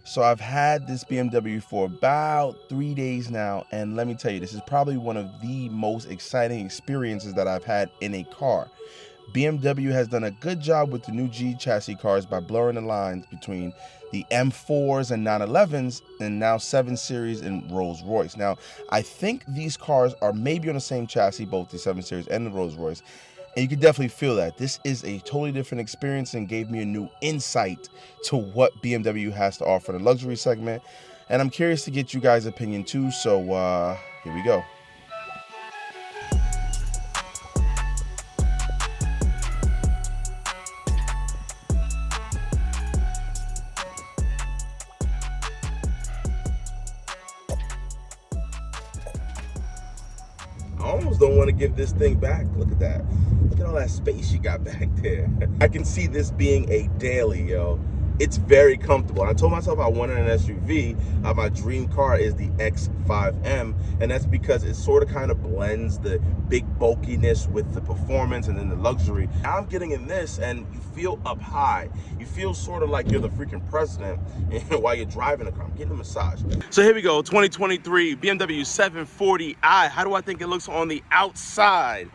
So I've had this BMW for about 3 days now, and let me tell you, this is probably one of the most exciting experiences that I've had in a car. BMW has done a good job with the new G chassis cars by blurring the lines between the M4s and 911s and now 7 Series and Rolls-Royce. Now, I think these cars are maybe on the same chassis, both the 7 Series and the Rolls-Royce, and you can definitely feel that. This is a totally different experience and gave me a new insight to what BMW has to offer in the luxury segment, and I'm curious to get you guys' opinion too, so here we go. I almost don't want to give this thing back. Look at that. Look at all that space you got back there. I can see this being a daily, yo. It's very comfortable. I told myself I wanted an SUV. My dream car is the X5M, and that's because it sort of kind of blends the big bulkiness with the performance and then the luxury. Now I'm getting in this, and you feel up high. You feel sort of like you're the freaking president while you're driving the car. I'm getting a massage. So here we go, 2023 BMW 740i. How do I think it looks on the outside?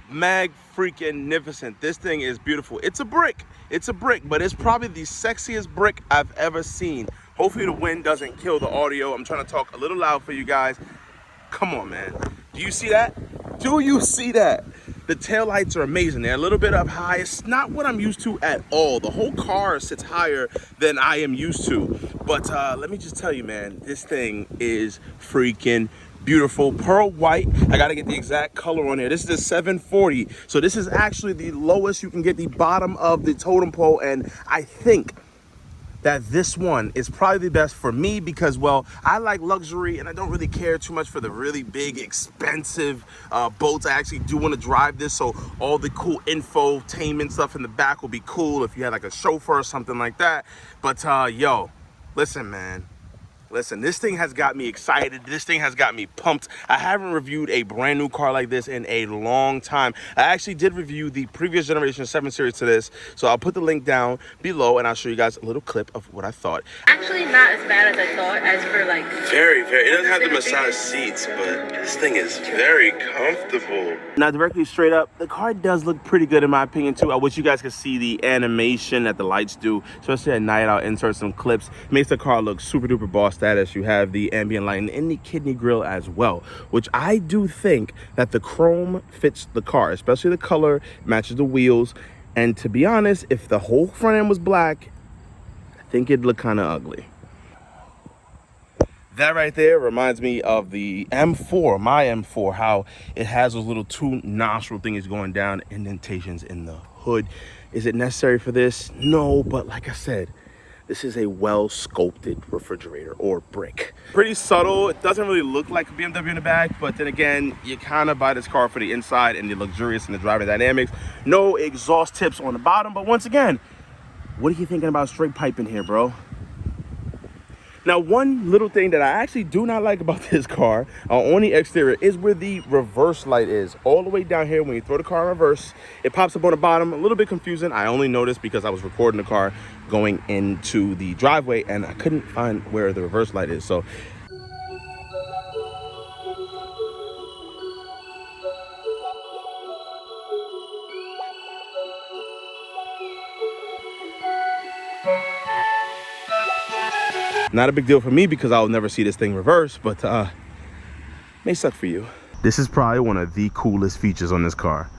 Mag-freaking-nificent. This thing is beautiful. It's a brick. It's a brick, but it's probably the sexiest brick I've ever seen. Hopefully the wind doesn't kill the audio. I'm trying to talk a little loud for you guys. Come on, man. Do you see that? Do you see that? The taillights are amazing. They're a little bit up high. It's not what I'm used to at all. The whole car sits higher than I am used to. But let me just tell you, man, this thing is freaking beautiful. Pearl white. I gotta get the exact color on here. This is a 740. So this is actually the lowest you can get, the bottom of the totem pole. And I think that this one is probably the best for me because, well, I like luxury and I don't really care too much for the really big, expensive boats. I actually do want to drive this, so all the cool infotainment stuff in the back will be cool if you had like a chauffeur or something like that. But yo, listen, man. Listen, this thing has got me excited. This thing has got me pumped. I haven't reviewed a brand new car like this in a long time. I actually did review the previous generation 7 Series to this, so I'll put the link down below and I'll show you guys a little clip of what I thought. Actually not as bad as I thought, as for like... Very, it doesn't have the massage seats, but this thing is very comfortable. Now, directly straight up, the car does look pretty good in my opinion too. I wish you guys could see the animation that the lights do, especially at night. I'll insert some clips. It makes the car look super duper boss status. You have the ambient light and the kidney grille as well, which I do think that the chrome fits the car, especially the color matches the wheels. And to be honest, if the whole front end was black, I think it'd look kind of ugly. That right there reminds me of the M4, my M4, how it has those little 2 nostril things going down, indentations in the hood. Is it necessary for this? No, but like I said, this is a well-sculpted refrigerator or brick. Pretty subtle. It doesn't really look like a BMW in the back, but then again, you kind of buy this car for the inside and the luxurious and the driver dynamics. No exhaust tips on the bottom, but once again, what are you thinking about straight piping here, bro? Now, one little thing that I actually do not like about this car on the exterior is where the reverse light is. All the way down here, when you throw the car in reverse, it pops up on the bottom. A little bit confusing. I only noticed because I was recording the car going into the driveway and I couldn't find where the reverse light is. So not a big deal for me because I'll never see this thing reverse, but may suck for you. This is probably one of the coolest features on this car.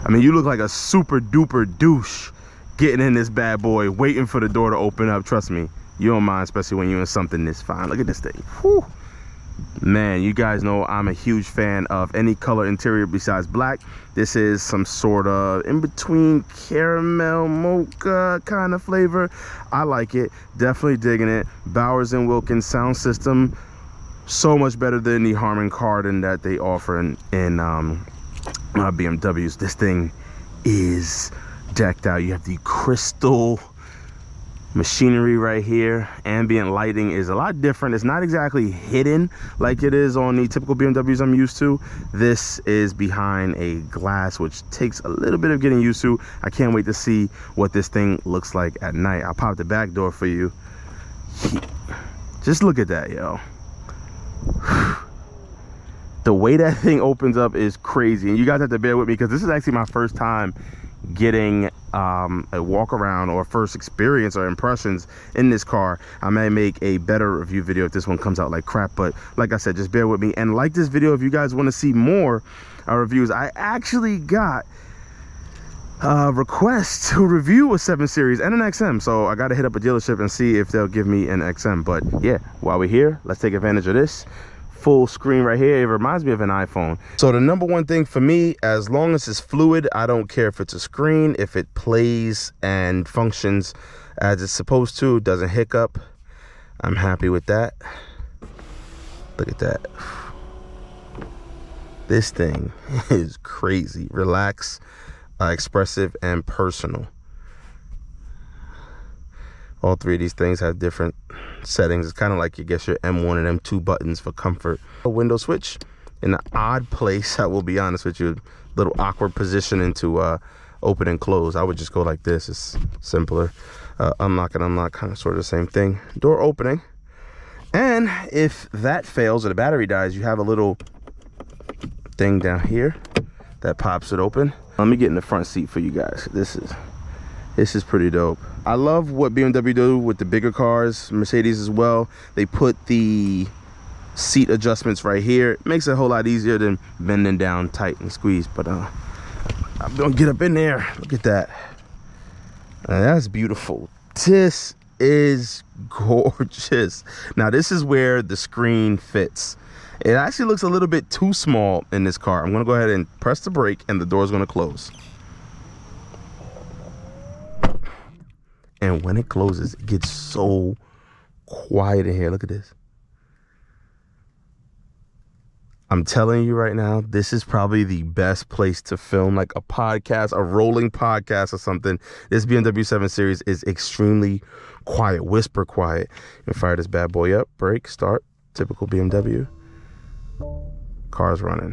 I mean, you look like a super duper douche getting in this bad boy, waiting for the door to open up. Trust me, you don't mind, especially when you're in something this fine. Look at this thing. Whew. Man, you guys know I'm a huge fan of any color interior besides black. This is some sort of in between caramel mocha kind of flavor. I like it, definitely digging it. Bowers and Wilkins sound system, so much better than the Harman Kardon that they offer in BMWs. This thing is decked out. You have the crystal Machinery right here. Ambient lighting is a lot different. It's not exactly hidden like it is on the typical BMWs I'm used to. This is behind a glass, which takes a little bit of getting used to. I can't wait to see what this thing looks like at night. I'll pop the back door for you. Just look at that, yo. The way that thing opens up is crazy, and you guys have to bear with me because this is actually my first time getting a walk around or first experience or impressions in this car. I may make a better review video if this one comes out like crap, but like I said, just bear with me and like this video if you guys want to see more reviews. I actually got requests to review a 7 Series and an XM, so I got to hit up a dealership and see if they'll give me an XM. But yeah, while we're here, let's take advantage of this full screen right here. It reminds me of an iPhone. So the number one thing for me, as long as it's fluid, I don't care if it's a screen. If it plays and functions as it's supposed to, doesn't hiccup, I'm happy with that. Look at that. This thing is crazy. Relax, expressive, and personal. All three of these things have different settings. It's kind of like, I guess, your M1 and M2 buttons for comfort. A window switch in an odd place, I will be honest with you. Little awkward positioning to open and close. I would just go like this. It's simpler. Unlock and unlock, kind of sort of the same thing. Door opening. And if that fails or the battery dies, you have a little thing down here that pops it open. Let me get in the front seat for you guys. This is pretty dope. I love what BMW do with the bigger cars, Mercedes as well. They put the seat adjustments right here. It makes it a whole lot easier than bending down tight and squeeze. But I'm gonna get up in there. Look at that. That's beautiful. This is gorgeous. Now this is where the screen fits. It actually looks a little bit too small in this car. I'm gonna go ahead and press the brake and the door's gonna close. And when it closes, it gets so quiet in here. Look at this. I'm telling you right now, this is probably the best place to film like a podcast, a rolling podcast or something. This BMW 7 Series is extremely quiet, whisper quiet. And fire this bad boy up, brake, start, typical BMW. Car's running.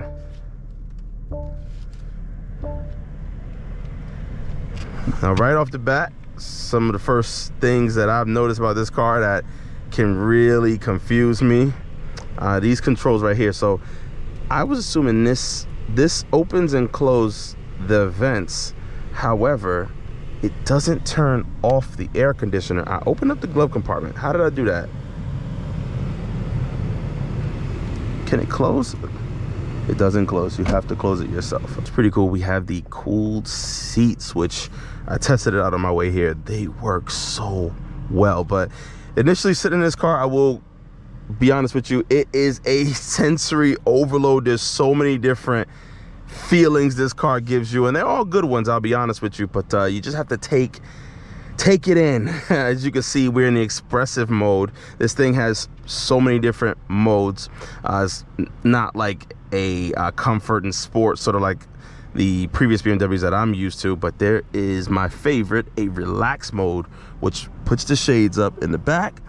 Now, right off the bat, some of the first things that I've noticed about this car that can really confuse me, these controls right here. So I was assuming this opens and closes the vents. However, it doesn't turn off the air conditioner. I opened up the glove compartment. How did I do that? Can it close? It doesn't close. You have to close it yourself. It's pretty cool. We have the cooled seats, which I tested it out on my way here. They work so well. But initially sitting in this car, I will be honest with you, it is a sensory overload. There's so many different feelings this car gives you, and they're all good ones, I'll be honest with you. But you just have to take it in. As you can see, we're in the expressive mode. This thing has so many different modes. It's not like a comfort and sport, sort of like the previous BMWs that I'm used to, but there is my favorite, a relax mode, which puts the shades up in the back,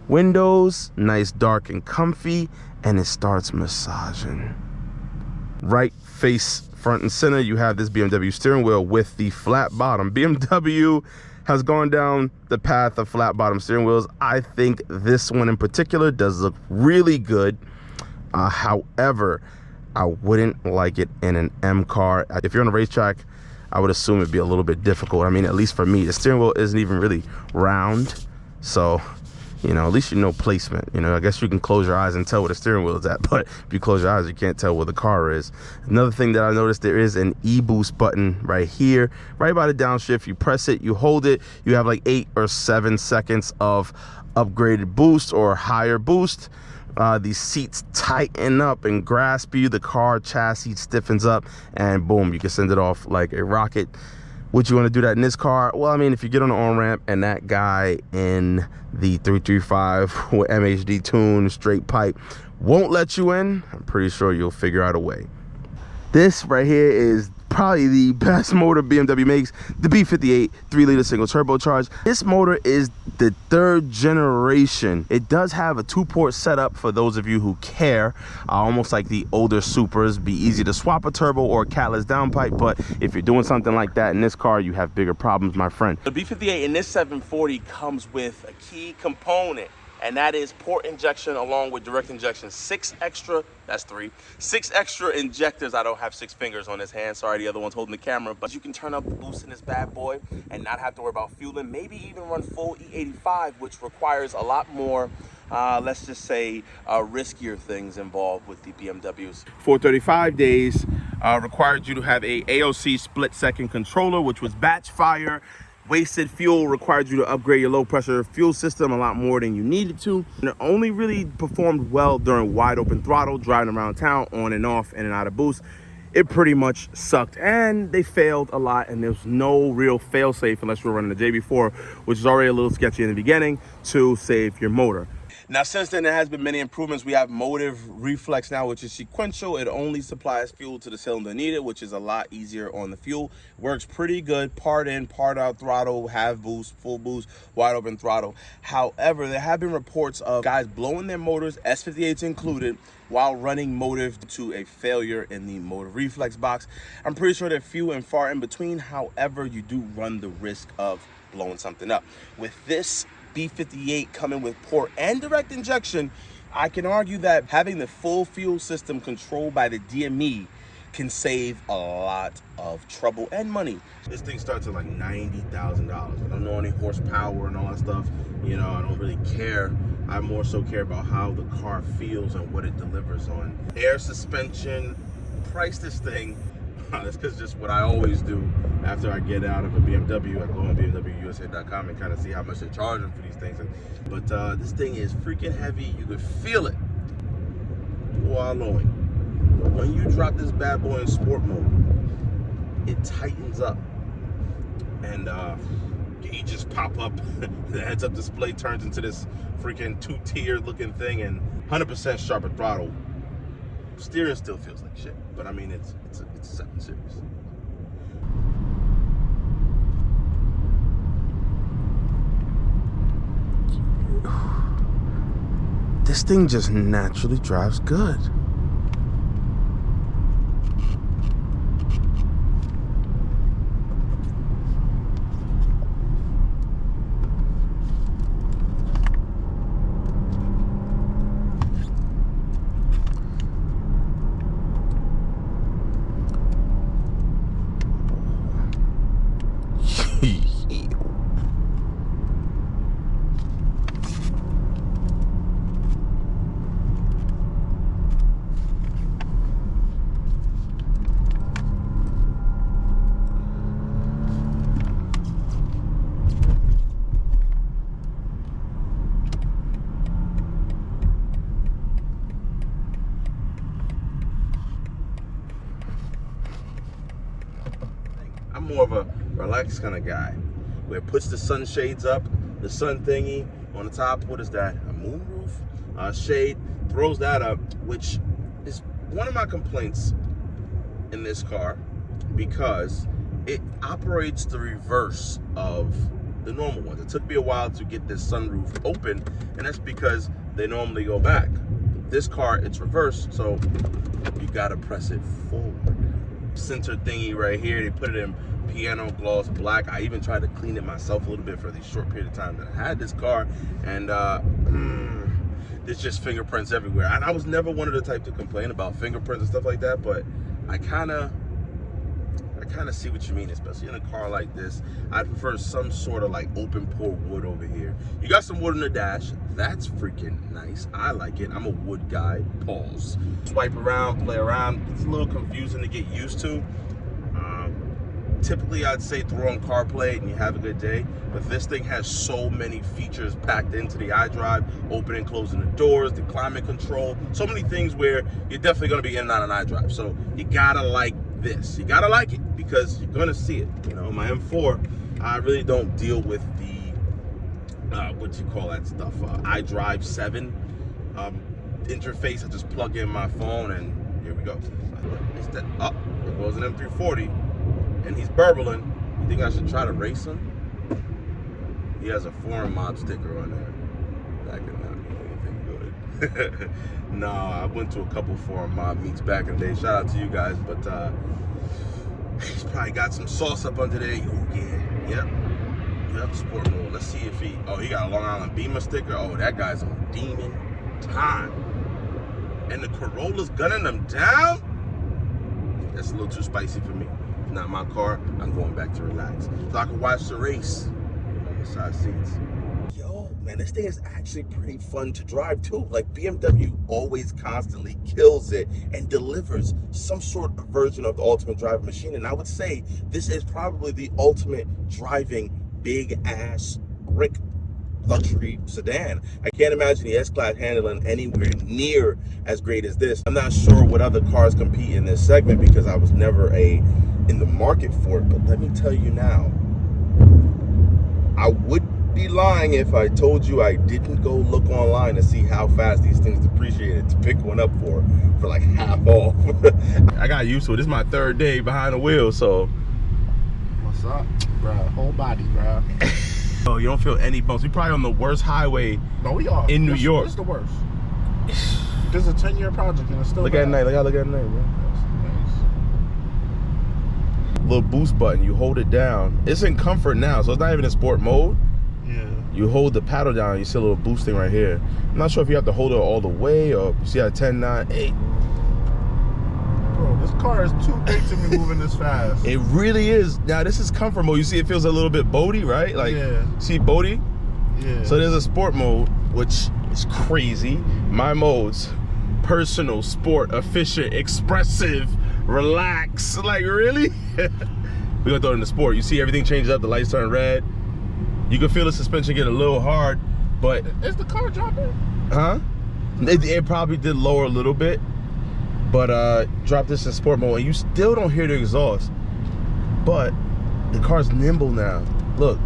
windows, nice dark and comfy, and it starts massaging. Right face front and center, you have this BMW steering wheel with the flat bottom. BMW has gone down the path of flat bottom steering wheels. I think this one in particular does look really good. However, I wouldn't like it in an M car. If you're on a racetrack, I would assume it'd be a little bit difficult. I mean, at least for me, the steering wheel isn't even really round. So, you know, at least you know placement. You know, I guess you can close your eyes and tell where the steering wheel is at, but if you close your eyes, you can't tell where the car is. Another thing that I noticed, there is an e-boost button right here, right by the downshift. You press it, you hold it, you have like 8 or 7 seconds of upgraded boost or higher boost. These seats tighten up and grasp you. The car chassis stiffens up, and boom, you can send it off like a rocket. Would you want to do that in this car? Well, I mean, if you get on the on-ramp and that guy in the 335 with MHD tune, straight pipe, won't let you in, I'm pretty sure you'll figure out a way. This right here is probably the best motor BMW makes, the B58 3-liter single turbocharged. This motor is the 3rd generation. It does have a 2-port setup for those of you who care, almost like the older Supers. Be easy to swap a turbo or a catalyst downpipe, but if you're doing something like that in this car, you have bigger problems, my friend. The B58 in this 740 comes with a key component, and that is port injection along with direct injection. 6 extra, that's 3, 6 extra injectors. I don't have 6 fingers on this hand, sorry, the other one's holding the camera, but you can turn up the boost in this bad boy and not have to worry about fueling, maybe even run full E85, which requires a lot more, let's just say, riskier things involved with the BMWs. 435 days required you to have a AOC split-second controller, which was batch fire. Wasted fuel required you to upgrade your low pressure fuel system a lot more than you needed to. And it only really performed well during wide open throttle, driving around town, on and off, in and out of boost. It pretty much sucked, and they failed a lot, and there's no real fail safe unless you're running the JB4, which is already a little sketchy in the beginning, to save your motor. Now, since then, there has been many improvements. We have motive reflex now, which is sequential. It only supplies fuel to the cylinder needed, which is a lot easier on the fuel. Works pretty good, part in, part out throttle, half boost, full boost, wide open throttle. However, there have been reports of guys blowing their motors, S58s included, while running motive to a failure in the motive reflex box. I'm pretty sure they're few and far in between. However, you do run the risk of blowing something up. With this B58 coming with port and direct injection, I can argue that having the full fuel system controlled by the DME can save a lot of trouble and money. This thing starts at like $90,000. I don't know any horsepower and all that stuff. You know, I don't really care. I more so care about how the car feels and what it delivers on. Air suspension, price this thing. That's because just what I always do after I get out of a BMW. I go on BMWUSA.com and kind of see how much they're charging for these things. But this thing is freaking heavy. You could feel it wallowing. When you drop this bad boy in sport mode, it tightens up. And you just pop up. The heads-up display turns into this freaking 2-tier looking thing, and 100% sharper throttle. Steering still feels like shit, but I mean, it's a 7 Series. This thing just naturally drives good. I'm more of a relaxed kind of guy, where it puts the sunshades up, the sun thingy on the top. What is that? A moonroof? Shade, throws that up, which is one of my complaints in this car, because it operates the reverse of the normal ones. It took me a while to get this sunroof open, and that's because they normally go back. This car, it's reversed, so you gotta press it forward. Center thingy right here, they put it in piano gloss black. I even tried to clean it myself a little bit for the short period of time that I had this car, and there's just fingerprints everywhere. And I was never one of the type to complain about fingerprints and stuff like that, but I kind of see what you mean, especially in a car like this. I'd prefer some sort of like open pore wood over here. You got some wood in the dash. That's freaking nice. I like it. I'm a wood guy. Pause. Swipe around, play around. It's a little confusing to get used to. Typically, I'd say throw on CarPlay and you have a good day. But this thing has so many features packed into the iDrive, opening and closing the doors, the climate control, so many things where you're definitely going to be in and out of iDrive. So you gotta like this. You gotta like it because you're gonna see it. You know, my M4, I really don't deal with the what you call that stuff, iDrive 7 interface. I just plug in my phone and here we go. It's that up. It was an M340. and he's burbling. You think I should try to race him? He has a foreign mob sticker on there. That could not be anything good. Nah, I went to a couple foreign mob meets back in the day. Shout out to you guys, but he's probably got some sauce up under there. Oh yeah, yep, sport mode. Let's see if he got a Long Island Beamer sticker. Oh, that guy's on demon time. And the Corolla's gunning them down? That's a little too spicy for me. It's not my car. I'm going back to relax. So I can watch the race on the side seats. Yo, man, this thing is actually pretty fun to drive too. Like BMW always constantly kills it and delivers some sort of version of the ultimate driving machine. And I would say this is probably the ultimate driving big ass brick luxury sedan. I can't imagine the S-Class handling anywhere near as great as this. I'm not sure what other cars compete in this segment because I was never in the market for it, but let me tell you now, I would be lying if I told you I didn't go look online to see how fast these things depreciated to pick one up for like half off. I got used to it. This is my third day behind the wheel, so. What's up, bro? Whole body, bro. Oh, you don't feel any bumps. We're probably on the worst highway in New York. This is the worst. This is a 10-year project and it's still Look at night. Look at night, bro. Little boost button, you hold it down. It's in comfort now, so it's not even in sport mode. Yeah. You hold the paddle down, you see a little boosting right here. I'm not sure if you have to hold it all the way or you see how 10, 9, 8. Bro, this car is too big to be moving this fast. It really is. Now this is comfort mode. You see it feels a little bit boaty, right? Like, yeah. See boaty? Yeah. So there's a sport mode, which is crazy. My modes: personal, sport, efficient, expressive, relax. Like, really? We're gonna throw it in the sport. You see everything changes up, the lights turn red. You can feel the suspension get a little hard, but is the car dropping? Huh? It probably did lower a little bit, but drop this in sport mode and you still don't hear the exhaust. But the car's nimble now. Look.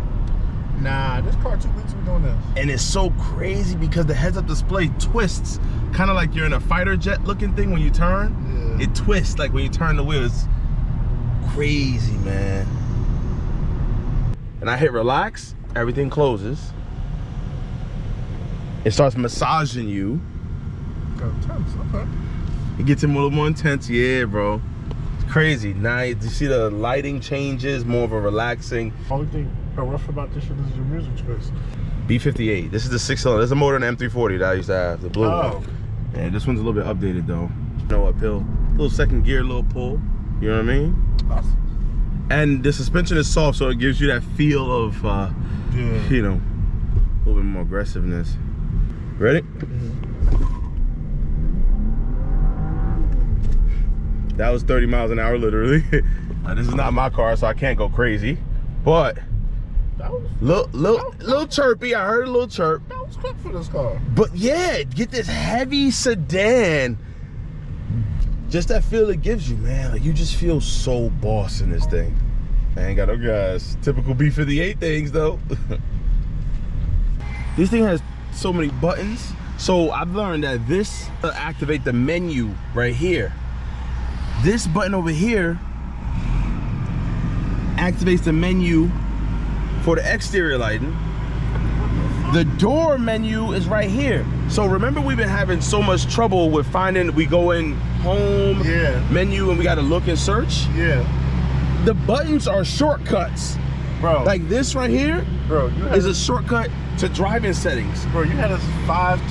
Nah, this car too big to be doing this. And it's so crazy because the heads-up display twists, kind of like you're in a fighter jet looking thing when you turn. Yeah. It twists like when you turn the wheels. Crazy, man. And I hit relax, everything closes. It starts massaging you. Oh, tense, okay. It gets a little more intense, yeah, bro. It's crazy. Now you see the lighting changes, more of a relaxing. Only thing rough about this shit is your music choice. B58. This is the 6-cylinder. This is a motor in the M340 that I used to have, the blue one. Yeah, this one's a little bit updated though. No uphill, little second gear, little pull. You know what I mean? Awesome. And the suspension is soft, so it gives you that feel of, you know, a little bit more aggressiveness. Ready? That was 30 miles an hour, literally. Now, this is not my car, so I can't go crazy. But that was little chirpy. I heard a little chirp. That was quick for this car. But yeah, get this heavy sedan. Just that feel it gives you, man. Like, you just feel so boss in this thing. I ain't got no gas. Typical B58 things though. This thing has so many buttons. So I've learned that this will activate the menu right here. This button over here activates the menu for the exterior lighting. The door menu is right here. So remember, we've been having so much trouble with finding, we go in home, menu, and we gotta look and search. Yeah. The buttons are shortcuts. Bro. Like this right here, bro, is a shortcut to driving settings. Bro, you had us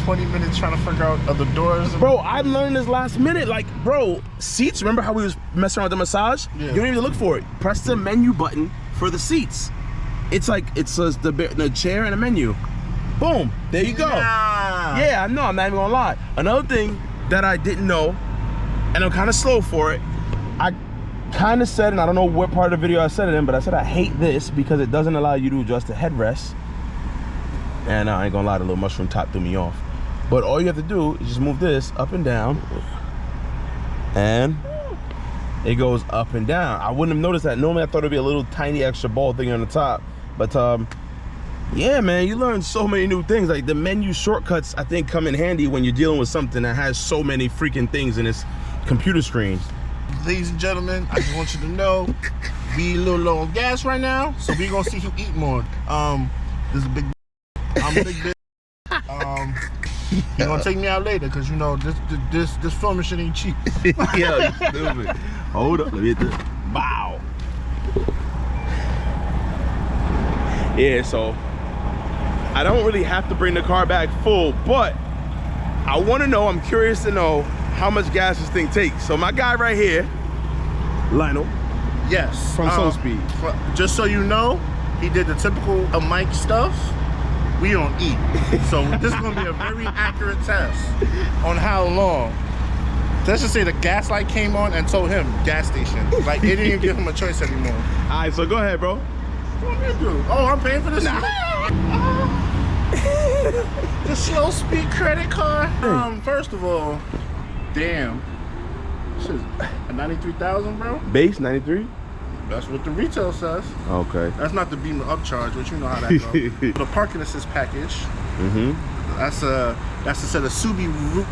20 minutes trying to figure out other doors. Bro, I learned this last minute. Like, bro, seats, remember how we was messing around with the massage? Yeah. You don't even look for it. Press the menu button for the seats. It's like, it says the chair and a menu. Boom, there you go. Nah. Yeah, I know, I'm not even gonna lie. Another thing that I didn't know, and I'm kind of slow for it, I kind of said, and I don't know what part of the video I said it in, but I said I hate this because it doesn't allow you to adjust the headrest. And I ain't gonna lie, the little mushroom top threw me off. But all you have to do is just move this up and down, and it goes up and down. I wouldn't have noticed that. Normally I thought it'd be a little tiny extra ball thing on the top. But yeah, man, you learn so many new things. Like the menu shortcuts, I think, come in handy when you're dealing with something that has so many freaking things in its computer screen. Ladies and gentlemen, I just want you to know We a little low on gas right now, so we gonna see who eat more. This is a big. I'm a big bitch. You gonna take me out later, cause you know this filming shit ain't cheap. Yo, you stupid. Hold up, let me hit this. Wow. Yeah, so I don't really have to bring the car back full, but I want to know, I'm curious to know how much gas this thing takes. So my guy right here, Lionel. Yes. From Soul Speed. Just so you know, he did the typical Mike stuff. We don't eat. So this is gonna be a very accurate test on how long. Let's just say the gas light came on and told him gas station. Like it didn't even give him a choice anymore. All right, so go ahead, bro. What want me to do? Oh, I'm paying for this. The Slow Speed credit card. First of all, damn. This is a 93,000, bro. Base 93. That's what the retail says. Okay. That's not the Beamer upcharge, but you know how that goes. The parking assist package. Mm-hmm. That's a set of Subi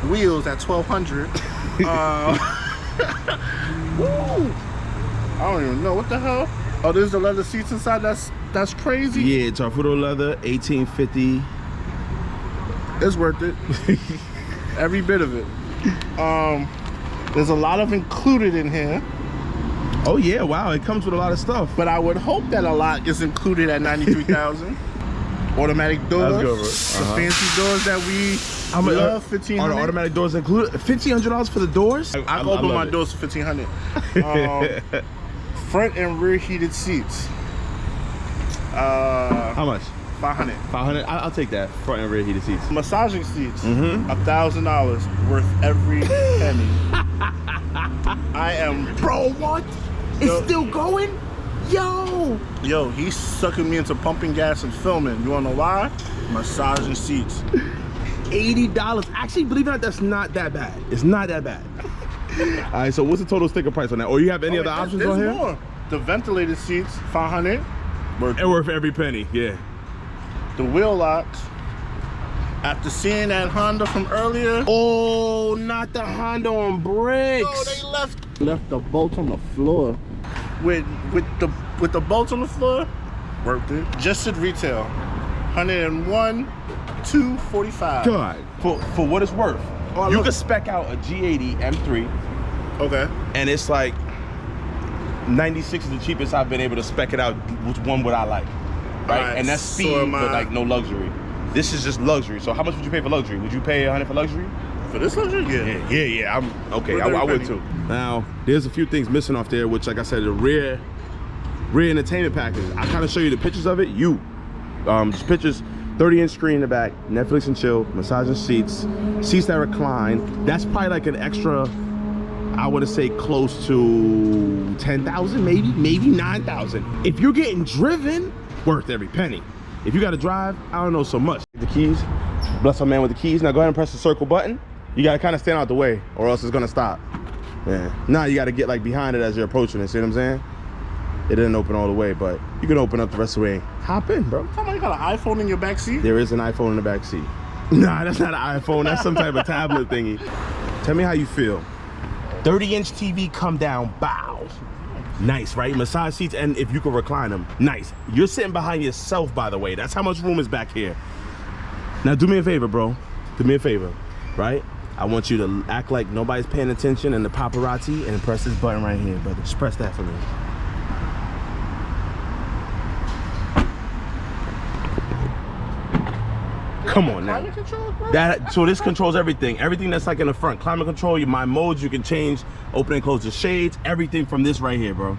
wheels at 1,200. Woo! I don't even know what the hell. Oh, there's the leather seats inside. That's crazy. Yeah, Tarfudo leather, 1850. It's worth it. Every bit of it. There's a lot of included in here. Oh yeah, wow, it comes with a lot of stuff. But I would hope that a lot is included at 93,000. Automatic doors. That's good, bro. The fancy doors that we love, 1,500. Are the automatic doors included? $1,500 for the doors? I open my doors for 1,500. Front and rear heated seats. How much? 500. 500. I'll take that. Front and rear heated seats. Massaging seats. $1,000 worth every penny. I am. Bro, what? It's still going? Yo, he's sucking me into pumping gas and filming. You wanna know why? Massaging seats. $80. Actually, believe it or not, that's not that bad. It's not that bad. All right, so what's the total sticker price on that? Or you have any other options on here? More. The ventilated seats, 500. Worth every penny, yeah. The wheel locks. After seeing that Honda from earlier. Oh, not the Honda on bricks. No, they left the bolts on the floor. With the bolts on the floor, worth it. Just at retail, 101, 245. God, for what it's worth, you could spec out a G80 M3. Okay. And it's like 96 is the cheapest I've been able to spec it out. Which one would I like? Right, and that's speed, but like no luxury. This is just luxury. So how much would you pay for luxury? Would you pay 100 for luxury? For this luxury? Yeah. I'm okay. I would too. Now, there's a few things missing off there, which, like I said, the rear entertainment package. I kind of show you the pictures of it. Just pictures. 30-inch screen in the back, Netflix and chill, massaging seats that recline. That's probably like an extra, I would say close to 10,000, maybe 9,000. If you're getting driven, worth every penny. If you got to drive, I don't know so much. The keys, bless our man with the keys. Now go ahead and press the circle button. You got to kind of stand out the way or else it's going to stop. Yeah. Now you got to get like behind it as you're approaching it. See what I'm saying? It didn't open all the way, but you can open up the rest of the way. Hop in, bro. You got an iPhone in your back seat? There is an iPhone in the back seat. Nah, that's not an iPhone. That's some type of tablet thingy. Tell me how you feel. 30-inch TV come down, bow. Nice, right? Massage seats, and if you can recline them, nice. You're sitting behind yourself, by the way. That's how much room is back here. Now, do me a favor, bro. Do me a favor, right? I want you to act like nobody's paying attention and the paparazzi and press this button right here, brother. Just press that for me. Come on now. So this controls everything. Everything that's like in the front. Climate control, my modes, you can change, open and close the shades, everything from this right here, bro.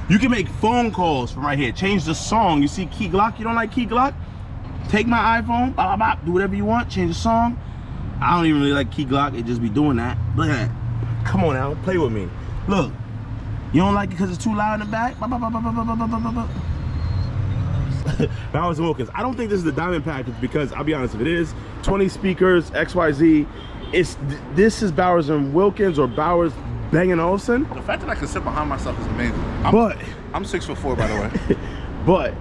You can make phone calls from right here. Change the song. You see Key Glock? You don't like Key Glock? Take my iPhone, blah, blah, blah, do whatever you want, change the song. I don't even really like Key Glock, it just be doing that. Look at that. Come on now, play with me. Look, you don't like it because it's too loud in the back? Bowers & Wilkins. I don't think this is the diamond package because I'll be honest, if it is 20 speakers, XYZ, this is Bowers & Wilkins or Bowers Bang & Olufsen. The fact that I can sit behind myself is amazing. I'm 6'4", by the way. But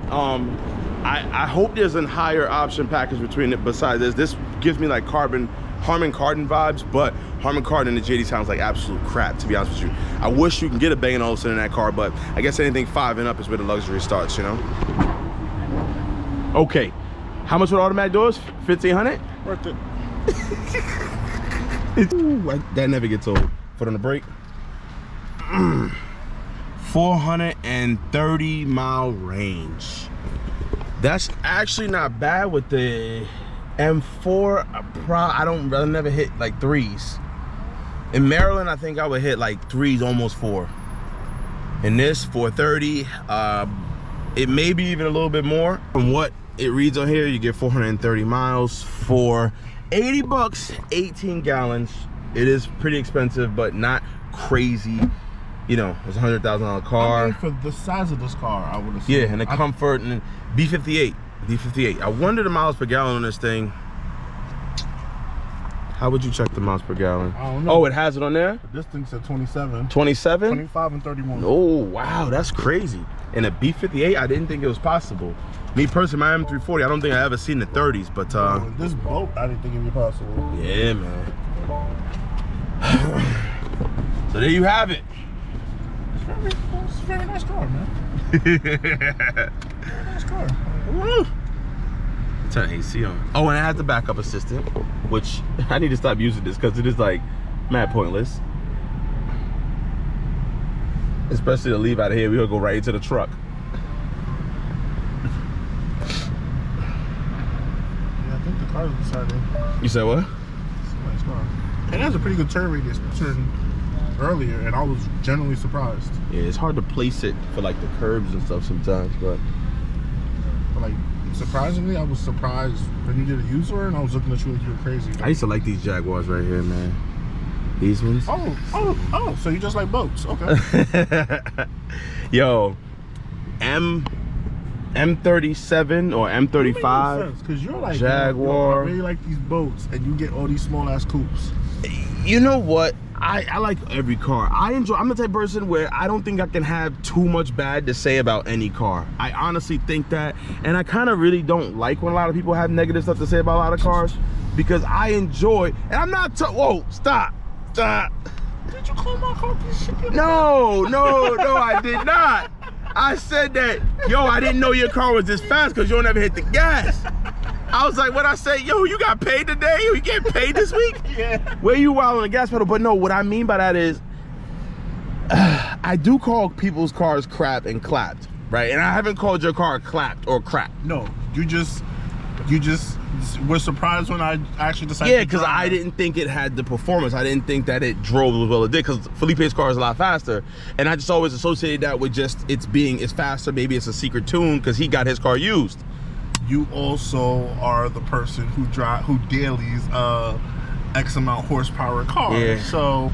I hope there's a higher option package between it besides this. This gives me like Harman Kardon vibes, but Harman Kardon and the JD sounds like absolute crap, to be honest with you. I wish you can get a Bang & Olufsen in that car, but I guess anything 5 and up is where the luxury starts, you know? Okay, how much would automatic doors? 1,500? Worth it. That never gets old. Foot on the brake. 430 mile range. That's actually not bad with the M4. I never hit like 3s. In Maryland, I think I would hit like 3s, almost 4. In this 430, it may be even a little bit more. From what it reads on here, you get 430 miles for 80 bucks, 18 gallons. It is pretty expensive, but not crazy. You know, it's a $100,000 car. I mean, for the size of this car, I would assume. Yeah, and the comfort and B58. I wonder the miles per gallon on this thing. How would you check the miles per gallon? I don't know. Oh, it has it on there? This thing said 27. 27? 25 and 31. Oh, wow, that's crazy. And a B58, I didn't think it was possible. Me personally, my M340, I don't think I ever seen the 30s, but this boat, I didn't think it'd be possible. yeah, man. So there you have it. It's a very nice car, man. Very nice car. Woo. Turn AC on. Oh, and it has the backup assistant, which I need to stop using this because it is like mad pointless. Especially to leave out of here, we're gonna go right into the truck. Yeah, I think the car's decided. You said what? It's a nice car. It has a pretty good turn radius. Turned earlier, and I was genuinely surprised. Yeah, it's hard to place it for like the curbs and stuff sometimes, but like, surprisingly, I was surprised when you did a user, and I was looking at you like you were crazy. I used to like these Jaguars right here, man. These ones. Oh, so you just like boats. Okay. Yo, M37 or M35 because you're like Jaguar. I really like these boats, and you get all these small ass coupes. You know what? I like every car. I'm the type of person where I don't think I can have too much bad to say about any car. I honestly think that, and I kind of really don't like when a lot of people have negative stuff to say about a lot of cars, because I enjoy, and I'm not, whoa, stop. Did you call my car piece of shit? No, I did not. I said that, yo, I didn't know your car was this fast because you don't ever hit the gas. I was like, what I say, yo, you got paid today? You get paid this week? Yeah. Where you while on the gas pedal? But no, what I mean by that is, I do call people's cars crap and clapped, right? And I haven't called your car clapped or crap. No, you just were surprised when I actually decided. Yeah, because I didn't think it had the performance. I didn't think that it drove as well as it did, because Felipe's car is a lot faster, and I just always associated that with just it's faster. Maybe it's a secret tune because he got his car used. You also are the person who dailies X amount horsepower car. Yeah. So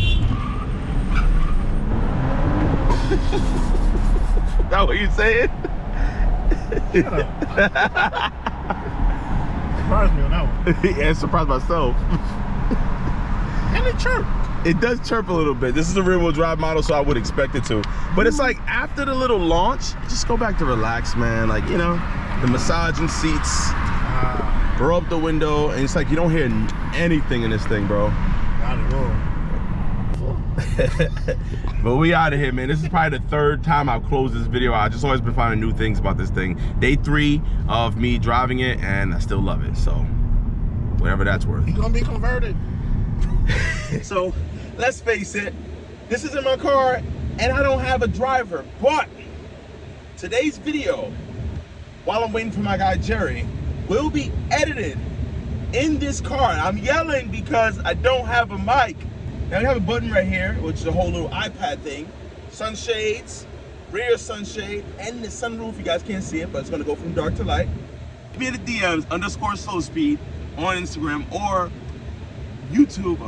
That what you saying? shut up. Surprised me on that one. Yeah, surprised myself. And it chirped. It does chirp a little bit. This is a rear wheel drive model, so I would expect it to. But it's like after the little launch, just go back to relax, man. Like, you know, the massaging seats, roll up the window, and it's like you don't hear anything in this thing, bro. Not at all. But we out of here, man. This is probably the 3rd time I've closed this video. I just always been finding new things about this thing. Day 3 of me driving it, and I still love it. So whatever that's worth. You're gonna be converted. So let's face it, this isn't my car and I don't have a driver, but today's video, while I'm waiting for my guy Jerry, will be edited in this car. I'm yelling because I don't have a mic. Now we have a button right here, which is a whole little iPad thing. Sunshades, rear sunshade, and the sunroof. You guys can't see it, but it's gonna go from dark to light. Hit me in the DMs, _slowspeed on Instagram or YouTube,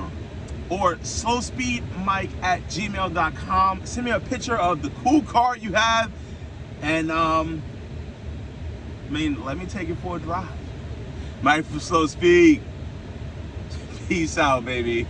or slowspeedmike@gmail.com. Send me a picture of the cool car you have, and let me take it for a drive. Mike from Slow Speed. Peace out, baby.